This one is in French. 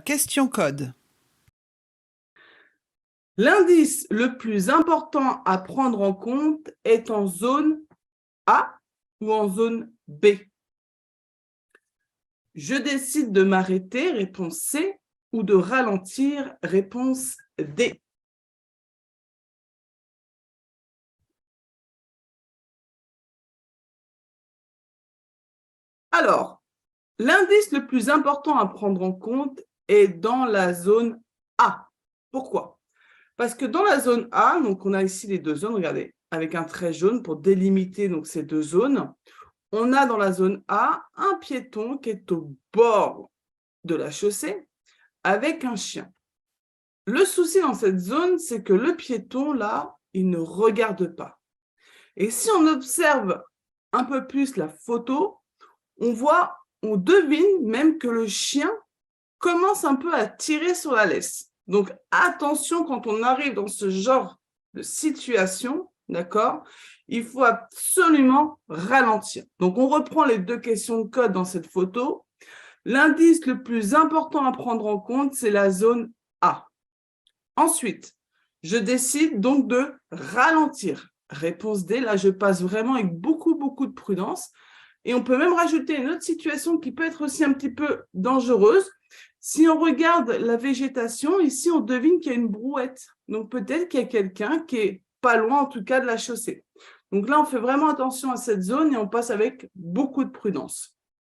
question code. L'indice le plus important à prendre en compte est en zone A ou en zone B. Je décide de m'arrêter, réponse C, ou de ralentir, réponse D. Alors, l'indice le plus important à prendre en compte est dans la zone A. Pourquoi? Parce que dans la zone A, donc on a ici les deux zones, regardez, avec un trait jaune pour délimiter donc, ces deux zones. On a dans la zone A un piéton qui est au bord de la chaussée avec un chien. Le souci dans cette zone, c'est que le piéton, là, il ne regarde pas. Et si on observe un peu plus la photo, on devine même que le chien commence un peu à tirer sur la laisse. Donc, attention quand on arrive dans ce genre de situation, d'accord? Il faut absolument ralentir. Donc, on reprend les deux questions de code dans cette photo. L'indice le plus important à prendre en compte, c'est la zone A. Ensuite, je décide donc de ralentir. Réponse D, là, je passe vraiment avec beaucoup de prudence. Et on peut même rajouter une autre situation qui peut être aussi un petit peu dangereuse. Si on regarde la végétation, ici, on devine qu'il y a une brouette. Donc, peut-être qu'il y a quelqu'un qui est pas loin, en tout cas, de la chaussée. Donc là, on fait vraiment attention à cette zone et on passe avec beaucoup de prudence.